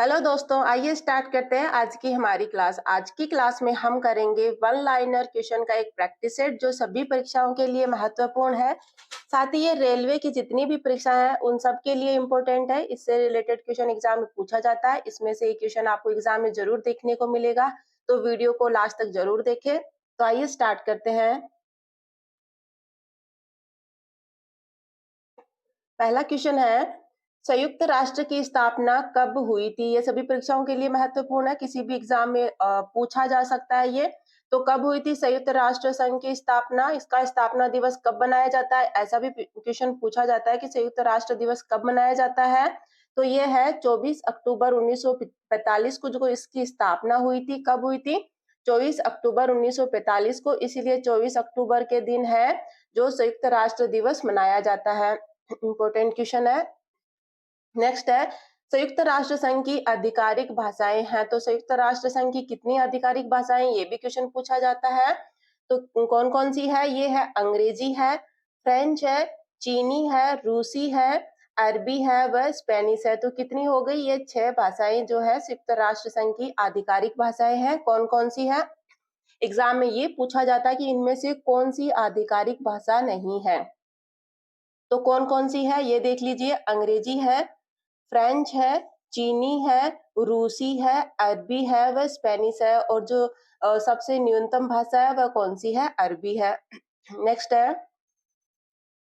Hello दोस्तों, आइए start करते हैं आज की हमारी क्लास। आज की क्लास में हम करेंगे वन लाइनर क्वेश्चन का एक प्रैक्टिस सेट जो सभी परीक्षाओं के लिए महत्वपूर्ण है। साथ ही ये रेलवे की जितनी भी परीक्षाएं हैं उन सब के लिए इम्पोर्टेंट है। इससे रिलेटेड क्वेश्चन एग्जाम में पूछा जाता है। इसमें से एक क्वेश्चन आपको एग्जाम में जरूर देखने को मिलेगा, तो वीडियो को लास्ट तक जरूर देखें। तो आइए स्टार्ट करते हैं। पहला क्वेश्चन है, संयुक्त राष्ट्र की स्थापना कब हुई थी? ये सभी परीक्षाओं के लिए महत्वपूर्ण है, किसी भी एग्जाम में पूछा जा सकता है ये। तो कब हुई थी संयुक्त राष्ट्र संघ की स्थापना? इसका स्थापना दिवस कब मनाया जाता है? ऐसा भी क्वेश्चन पूछा जाता है कि संयुक्त राष्ट्र दिवस कब मनाया जाता है। तो ये है 24 अक्टूबर 1945 को जो इसकी स्थापना हुई थी। कब हुई थी? 24 अक्टूबर 1945 को, इसीलिए 24 अक्टूबर के दिन है जो संयुक्त राष्ट्र दिवस मनाया जाता है। इंपॉर्टेंट क्वेश्चन है। नेक्स्ट है, संयुक्त राष्ट्र संघ की आधिकारिक भाषाएं हैं। तो संयुक्त राष्ट्र संघ की कितनी आधिकारिक भाषाएं, ये भी क्वेश्चन पूछा जाता है। तो कौन कौन सी है? ये है अंग्रेजी है, फ्रेंच है, चीनी है, रूसी है, अरबी है व स्पेनिश है। तो कितनी हो गई? ये 6 भाषाएं जो है संयुक्त राष्ट्र संघ की आधिकारिक भाषाएं हैं। कौन कौन सी है? एग्जाम में ये पूछा जाता है कि इनमें से कौन सी आधिकारिक भाषा नहीं है। तो कौन कौन सी है ये देख लीजिए। अंग्रेजी है, फ्रेंच है, चीनी है, रूसी है, अरबी है व स्पेनिश है। और जो सबसे न्यूनतम भाषा है वह कौन सी है? अरबी है। नेक्स्ट है,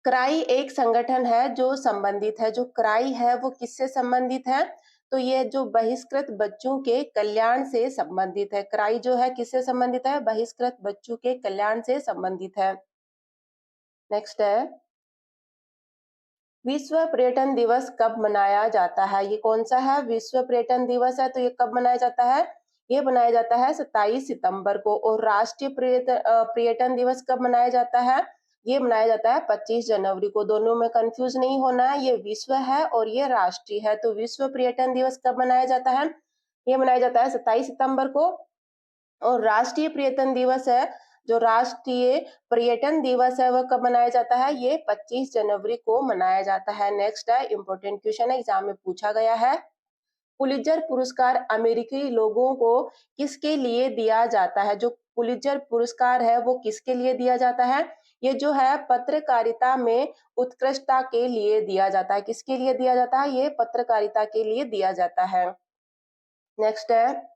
क्राई एक संगठन है जो संबंधित है। जो क्राई है वो किससे संबंधित है? तो ये जो बहिष्कृत बच्चों के कल्याण से संबंधित है। क्राई जो है किससे संबंधित है? बहिष्कृत बच्चों के कल्याण से संबंधित है। नेक्स्ट है, विश्व पर्यटन दिवस कब मनाया जाता है? ये कौन सा है? विश्व पर्यटन दिवस है। तो ये कब मनाया जाता है? ये मनाया जाता है 27 सितंबर को। और राष्ट्रीय पर्यटन दिवस कब मनाया जाता है? ये मनाया जाता है 25 जनवरी को। दोनों में कंफ्यूज नहीं होना है, ये विश्व है और ये राष्ट्रीय है। तो विश्व पर्यटन दिवस कब मनाया जाता है? ये मनाया जाता है 27 सितंबर को। और राष्ट्रीय पर्यटन दिवस है, जो राष्ट्रीय पर्यटन दिवस है वह कब मनाया जाता है? ये 25 जनवरी को मनाया जाता है। नेक्स्ट है, इंपॉर्टेंट क्वेश्चन है, एग्जाम में पूछा गया है। पुलित्जर पुरस्कार अमेरिकी लोगों को किसके लिए दिया जाता है? जो पुलित्जर पुरस्कार है वो किसके लिए दिया जाता है? ये जो है पत्रकारिता में उत्कृष्टता के लिए दिया जाता है। किसके लिए दिया जाता है? ये पत्रकारिता के लिए दिया जाता है। नेक्स्ट है,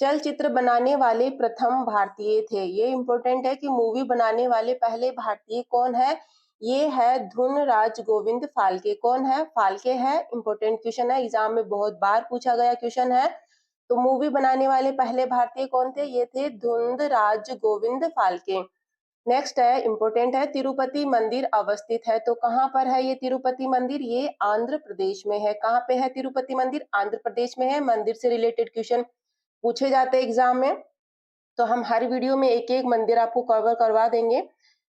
चलचित्र बनाने वाले प्रथम भारतीय थे। ये इंपॉर्टेंट है कि मूवी बनाने वाले पहले भारतीय कौन है? ये है धुनराज गोविंद फाल्के। कौन है? फाल्के है। इंपॉर्टेंट क्वेश्चन है, एग्जाम में बहुत बार पूछा गया क्वेश्चन है। तो मूवी बनाने वाले पहले भारतीय कौन थे? ये थे धुंधराज गोविंद फाल्के। नेक्स्ट है, इंपॉर्टेंट है, तिरुपति मंदिर अवस्थित है। तो कहाँ पर है ये तिरुपति मंदिर? ये आंध्र प्रदेश में है। कहाँ पे है तिरुपति मंदिर? आंध्र प्रदेश में है। मंदिर से रिलेटेड क्वेश्चन पूछे जाते हैं एग्जाम में, तो हम हर वीडियो में एक एक मंदिर आपको कवर करवा देंगे।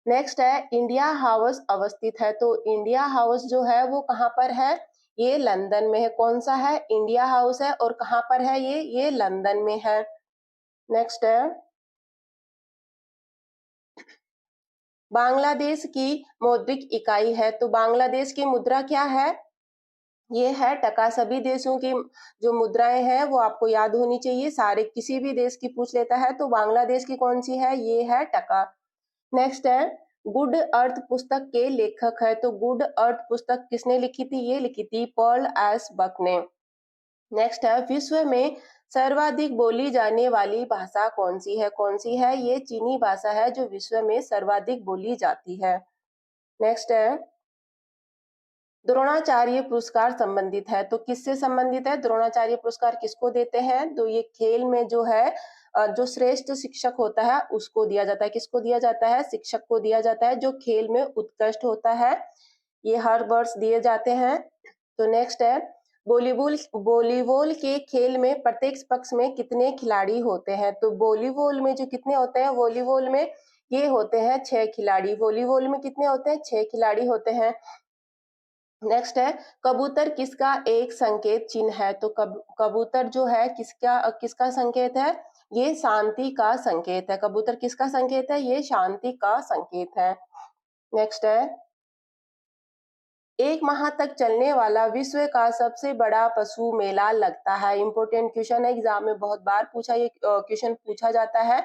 नेक्स्ट है, इंडिया हाउस अवस्थित है। तो इंडिया हाउस जो है वो कहाँ पर है? ये लंदन में है। कौन सा है? इंडिया हाउस है। और कहाँ पर है ये लंदन में है। नेक्स्ट है, बांग्लादेश की मौद्रिक इकाई है। तो बांग्लादेश की मुद्रा क्या है? ये है टका। सभी देशों की जो मुद्राएं हैं वो आपको याद होनी चाहिए। सारे किसी भी देश की पूछ लेता है तो बांग्लादेश की कौन सी है? ये है टका। नेक्स्ट है, गुड अर्थ पुस्तक के लेखक है। तो गुड अर्थ पुस्तक किसने लिखी थी? ये लिखी थी पॉल एस बक ने। नेक्स्ट है, विश्व में सर्वाधिक बोली जाने वाली भाषा कौन सी है? कौन सी है? ये चीनी भाषा है जो विश्व में सर्वाधिक बोली जाती है। नेक्स्ट है, द्रोणाचार्य पुरस्कार संबंधित है। तो किससे संबंधित है? द्रोणाचार्य पुरस्कार किसको देते हैं? तो ये खेल में जो है जो श्रेष्ठ शिक्षक होता है उसको दिया जाता है। किसको दिया जाता है? शिक्षक को दिया जाता है जो खेल में उत्कृष्ट होता है। ये हर वर्ष दिए जाते हैं। तो नेक्स्ट है, वॉलीबॉल वॉलीबॉल के खेल में प्रत्येक पक्ष में कितने खिलाड़ी होते हैं? तो वॉलीबॉल में जो कितने होते हैं? वॉलीबॉल में ये होते हैं 6 खिलाड़ी। वॉलीबॉल में कितने होते हैं? 6 खिलाड़ी होते हैं। नेक्स्ट है, कबूतर किसका एक संकेत चिन्ह है? तो कबूतर जो है किसका किसका संकेत है? ये शांति का संकेत है। कबूतर किसका संकेत है? ये शांति का संकेत है। नेक्स्ट है, एक माह तक चलने वाला विश्व का सबसे बड़ा पशु मेला लगता है। इंपॉर्टेंट क्वेश्चन है, एग्जाम में बहुत बार पूछा ये क्वेश्चन पूछा जाता है,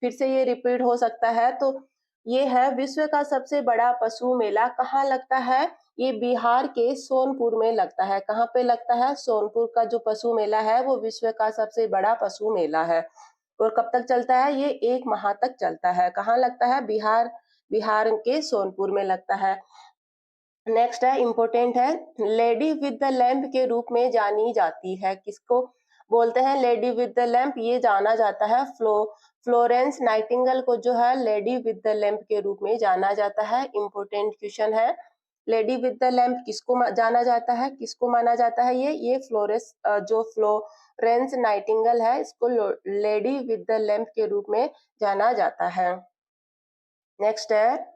फिर से ये रिपीट हो सकता है। तो ये है विश्व का सबसे बड़ा पशु मेला कहाँ लगता है? ये बिहार के सोनपुर में लगता है। कहाँ पे लगता है? सोनपुर का जो पशु मेला है वो विश्व का सबसे बड़ा पशु मेला है। और कब तक चलता है? ये एक माह तक चलता है। कहाँ लगता है? बिहार बिहार के सोनपुर में लगता है। नेक्स्ट है, इम्पोर्टेंट है, लेडी विद द लैम्प के रूप में जानी जाती है। किसको बोलते हैं लेडी विद द लैम्प? ये जाना जाता है फ्लोरेंस नाइटिंगेल को जो है लेडी विद द लैम्प के रूप में जाना जाता है। इम्पोर्टेंट क्वेश्चन है, लेडी विद द लैम्प किसको जाना जाता है, किसको माना जाता है? ये जो फ्लोरेंस नाइटिंगेल है इसको लेडी विद द लैम्प के रूप में जाना जाता है। नेक्स्ट है,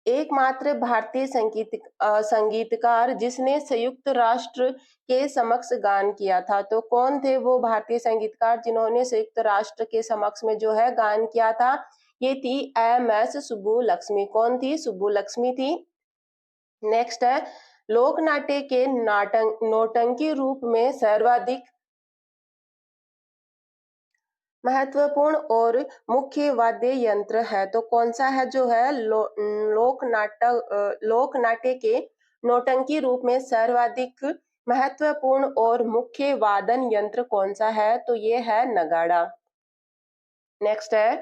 एकमात्र भारतीय संगीतकार जिसने संयुक्त राष्ट्र के समक्ष गान किया था। तो कौन थे वो भारतीय संगीतकार जिन्होंने संयुक्त राष्ट्र के समक्ष में जो है गान किया था? ये थी एम.एस. सुब्बुलक्ष्मी। कौन थी? सुब्बुलक्ष्मी थी। नेक्स्ट है, लोक नाट्य के नौटंकी रूप में सर्वाधिक महत्वपूर्ण और मुख्य वाद्य यंत्र है। तो कौन सा है जो है लोक नाट्य के नौटंकी रूप में सर्वाधिक महत्वपूर्ण और मुख्य वादन यंत्र कौन सा है? तो ये है नगाड़ा। नेक्स्ट है,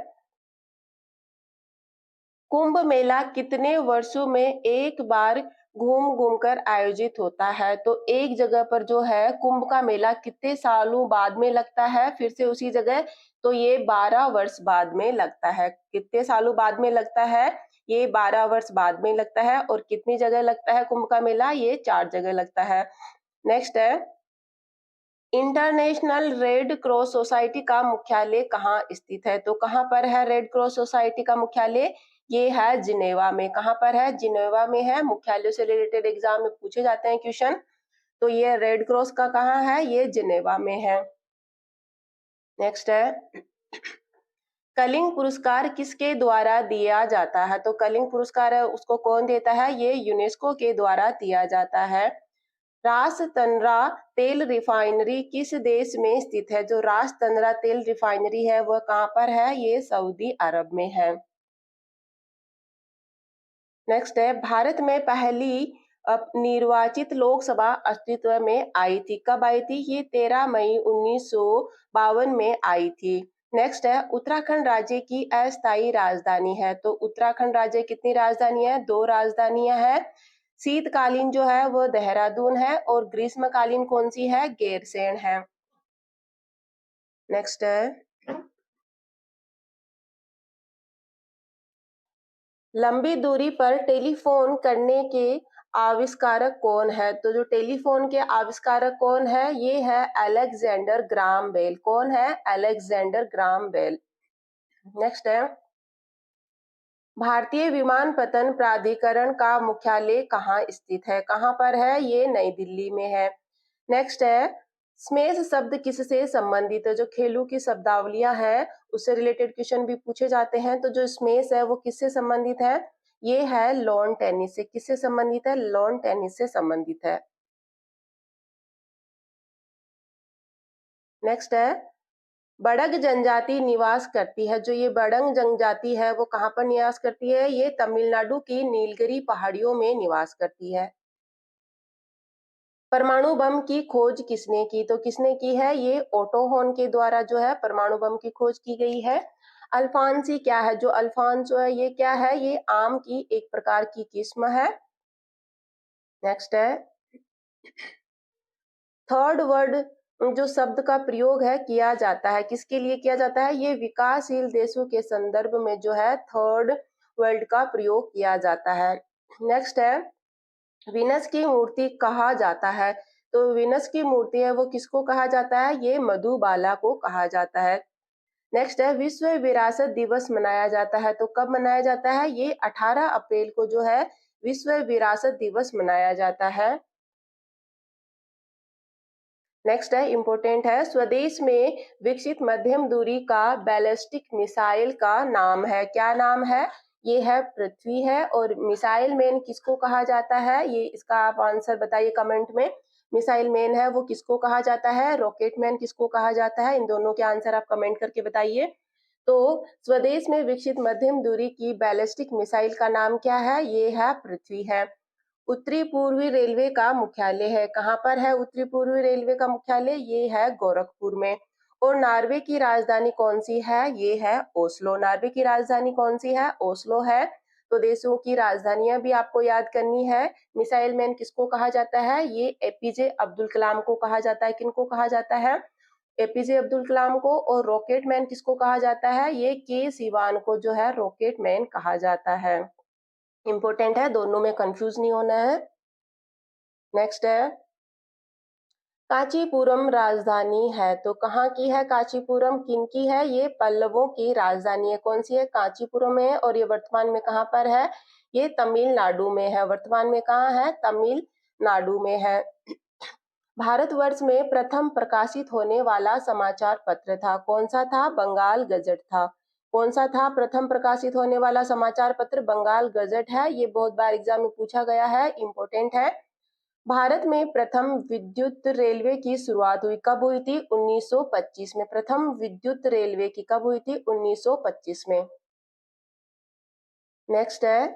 कुंभ मेला कितने वर्षों में एक बार घूम घूम कर आयोजित होता है? तो एक जगह पर जो है कुंभ का मेला कितने सालों बाद में लगता है फिर से उसी जगह? तो ये 12 वर्ष बाद में लगता है। कितने सालों बाद में लगता है? ये 12 वर्ष बाद में लगता है। और कितनी जगह लगता है कुंभ का मेला? ये 4 जगह लगता है। नेक्स्ट है, इंटरनेशनल रेड क्रॉस सोसाइटी का मुख्यालय कहाँ स्थित है? तो कहाँ पर है रेड क्रॉस सोसाइटी का मुख्यालय? ये है जिनेवा में। कहाँ पर है? जिनेवा में है। मुख्यालय से रिलेटेड एग्जाम में पूछे जाते हैं क्वेश्चन। तो ये रेड क्रॉस का कहाँ है? ये जिनेवा में है। नेक्स्ट है, कलिंग पुरस्कार किसके द्वारा दिया जाता है? तो कलिंग पुरस्कार है उसको कौन देता है? ये यूनेस्को के द्वारा दिया जाता है। रास तंद्रा तेल रिफाइनरी किस देश में स्थित है? जो रास तंद्रा तेल रिफाइनरी है वह कहाँ पर है? ये सऊदी अरब में है। नेक्स्ट है, भारत में पहली निर्वाचित लोकसभा अस्तित्व में आई थी। कब आई थी? ये 13 मई 1952 में आई थी। नेक्स्ट है, उत्तराखंड राज्य की अस्थायी राजधानी है। तो उत्तराखंड राज्य कितनी राजधानी है? 2 राजधानियां हैं। शीतकालीन जो है वो देहरादून है और ग्रीष्मकालीन कौन सी है? गैरसैंण है। नेक्स्ट है, लंबी दूरी पर टेलीफोन करने के आविष्कारक कौन है? तो जो टेलीफोन के आविष्कारक कौन है? ये है अलेक्जेंडर ग्राम बेल। कौन है? Alexander Graham Bell. नेक्स्ट है, भारतीय विमानपत्तन प्राधिकरण का मुख्यालय कहाँ स्थित है? कहाँ पर है? ये नई दिल्ली में है। नेक्स्ट है, स्मेश शब्द किससे संबंधित है? जो खेलों की शब्दावलियां है उससे रिलेटेड क्वेश्चन भी पूछे जाते हैं। तो जो स्मेश है वो किससे संबंधित है? ये है लॉन टेनिस से। किससे संबंधित है? लॉन टेनिस से संबंधित है। नेक्स्ट है, बड़ग जनजाति निवास करती है। जो ये बड़ंग जनजाति है वो कहाँ पर निवास करती है? ये तमिलनाडु की नीलगिरी पहाड़ियों में निवास करती है। परमाणु बम की खोज किसने की? तो किसने की है? ये ओटो हॉर्न के द्वारा जो है परमाणु बम की खोज की गई है। अल्फांसी क्या है? जो अल्फांसो है ये क्या है? ये आम की एक प्रकार की किस्म है। नेक्स्ट है, थर्ड वर्ल्ड जो शब्द का प्रयोग है किया जाता है किसके लिए किया जाता है? ये विकासशील देशों के संदर्भ में जो है थर्ड वर्ल्ड का प्रयोग किया जाता है। नेक्स्ट है, वीनस की मूर्ति कहा जाता है। तो वीनस की मूर्ति है वो किसको कहा जाता है? ये मधुबाला को कहा जाता है। नेक्स्ट है, विश्व विरासत दिवस मनाया जाता है। तो कब मनाया जाता है? ये 18 अप्रैल को जो है विश्व विरासत दिवस मनाया जाता है। नेक्स्ट है, इंपॉर्टेंट है, स्वदेश में विकसित मध्यम दूरी का बैलिस्टिक मिसाइल का नाम है। क्या नाम है? ये है पृथ्वी है। और मिसाइल मैन किसको कहा जाता है, ये इसका आप आंसर बताइए कमेंट में। मिसाइल मैन है वो किसको कहा जाता है, रॉकेट मैन किसको कहा जाता है, इन दोनों के आंसर आप कमेंट करके बताइए। तो स्वदेश में विकसित मध्यम दूरी की बैलिस्टिक मिसाइल का नाम क्या है, ये है पृथ्वी है। उत्तरी पूर्वी रेलवे का मुख्यालय है, कहाँ पर है उत्तरी पूर्वी रेलवे का मुख्यालय, ये है गोरखपुर में। और नॉर्वे की राजधानी कौन सी है, ये है ओस्लो। नॉर्वे की राजधानी कौन सी है, ओस्लो है। तो देशों की राजधानियां भी आपको याद करनी है। मिसाइल मैन किसको कहा जाता है, ये एपीजे अब्दुल कलाम को कहा जाता है। किनको कहा जाता है, एपीजे अब्दुल कलाम को। और रॉकेट मैन किसको कहा जाता है, ये के सिवान को जो है रॉकेट मैन कहा जाता है। इंपॉर्टेंट है, दोनों में कंफ्यूज नहीं होना है। नेक्स्ट है, कांचीपुरम राजधानी है, तो कहाँ की है कांचीपुरम, किन की है, ये पल्लवों की राजधानी है। कौन सी है, कांचीपुरम में है। और ये वर्तमान में कहाँ पर है, ये तमिलनाडु में है। वर्तमान में कहाँ है, तमिलनाडु में है। भारतवर्ष में प्रथम प्रकाशित होने वाला समाचार पत्र था, कौन सा था, बंगाल गजट था। कौन सा था प्रथम प्रकाशित होने वाला समाचार पत्र, बंगाल गजट है। ये बहुत बार एग्जाम में पूछा गया है, इंपॉर्टेंट है। भारत में प्रथम विद्युत रेलवे की शुरुआत हुई, कब हुई थी, 1925 में। प्रथम विद्युत रेलवे की कब हुई थी, 1925 में। नेक्स्ट है,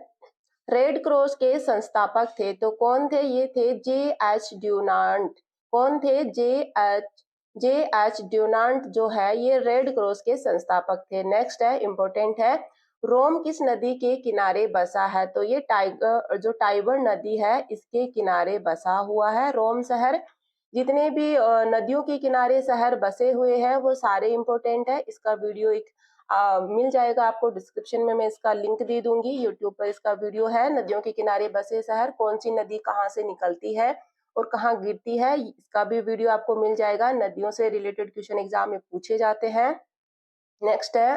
रेड क्रॉस के संस्थापक थे, तो कौन थे, ये थे जे.एच. ड्यूनांट। कौन थे, जे.एच. ड्यूनांट जो है ये रेड क्रॉस के संस्थापक थे। नेक्स्ट है, इंपॉर्टेंट है, रोम किस नदी के किनारे बसा है, तो ये टाइबर नदी है इसके किनारे बसा हुआ है रोम शहर। जितने भी नदियों के किनारे शहर बसे हुए हैं वो सारे इंपॉर्टेंट है। इसका वीडियो एक मिल जाएगा आपको डिस्क्रिप्शन में, मैं इसका लिंक दे दूंगी। यूट्यूब पर इसका वीडियो है, नदियों के किनारे बसे शहर, कौन सी नदी कहाँ से निकलती है और कहाँ गिरती है, इसका भी वीडियो आपको मिल जाएगा। नदियों से रिलेटेड क्वेश्चन एग्जाम में पूछे जाते हैं। नेक्स्ट है,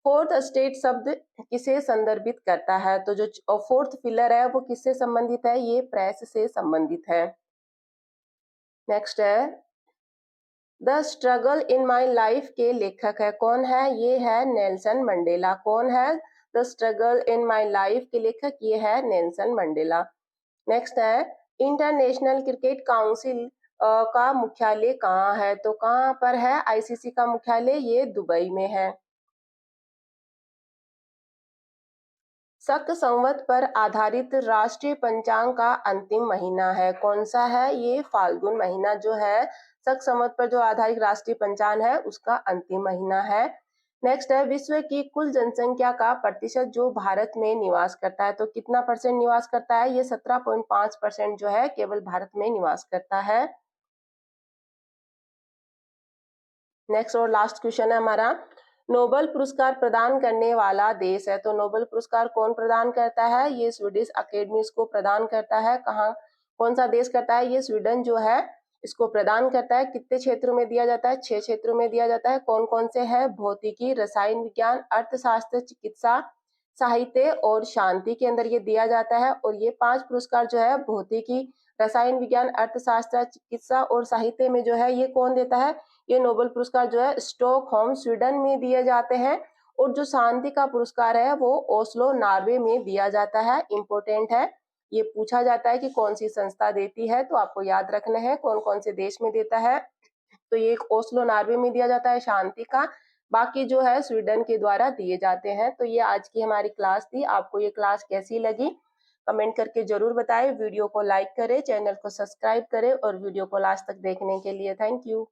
फोर्थ स्टेट शब्द किसे संदर्भित करता है, तो जो फोर्थ पिलर है वो किससे संबंधित है, ये प्रेस से संबंधित है। नेक्स्ट है, the struggle in my life के लेखक है, कौन है, ये है नेल्सन मंडेला। कौन है, the struggle in my life के लेखक ये है नेल्सन मंडेला। नेक्स्ट है, इंटरनेशनल क्रिकेट काउंसिल का मुख्यालय कहाँ है, तो कहाँ पर है आईसीसी का मुख्यालय, ये दुबई में है। शक संवत पर आधारित राष्ट्रीय पंचांग का अंतिम महीना है, कौन सा है, ये फाल्गुन महीना जो है शक संवत पर जो आधारित राष्ट्रीय पंचांग है उसका अंतिम महीना है। नेक्स्ट है, विश्व की कुल जनसंख्या का प्रतिशत जो भारत में निवास करता है, तो कितना परसेंट निवास करता है, ये 17.5% जो है केवल भारत में निवास करता है। नेक्स्ट और लास्ट क्वेश्चन है हमारा, नोबेल पुरस्कार प्रदान करने वाला देश है, तो नोबेल पुरस्कार कौन प्रदान करता है, ये स्वीडिश अकेडमी इसको प्रदान करता है। कहाँ, कौन सा देश करता है, ये स्वीडन जो है इसको प्रदान करता है। कितने क्षेत्रों में दिया जाता है, 6 क्षेत्रों में दिया जाता है। कौन कौन से हैं, भौतिकी, रसायन विज्ञान, अर्थशास्त्र, चिकित्सा, साहित्य और शांति के अंदर ये दिया जाता है। और ये 5 पुरस्कार जो है भौतिकी, रसायन विज्ञान, अर्थशास्त्र, चिकित्सा और साहित्य में जो है ये कौन देता है, ये नोबेल पुरस्कार जो है स्टॉकहोम स्वीडन में दिए जाते हैं। और जो शांति का पुरस्कार है वो ओस्लो नॉर्वे में दिया जाता है। इंपॉर्टेंट है, ये पूछा जाता है कि कौन सी संस्था देती है, तो आपको याद रखना है कौन कौन से देश में देता है। तो ये ओस्लो नॉर्वे में दिया जाता है शांति का, बाकी जो है स्वीडन के द्वारा दिए जाते हैं। तो ये आज की हमारी क्लास थी, आपको ये क्लास कैसी लगी कमेंट करके जरूर बताएं। वीडियो को लाइक करें, चैनल को सब्सक्राइब करें और वीडियो को लास्ट तक देखने के लिए थैंक यू।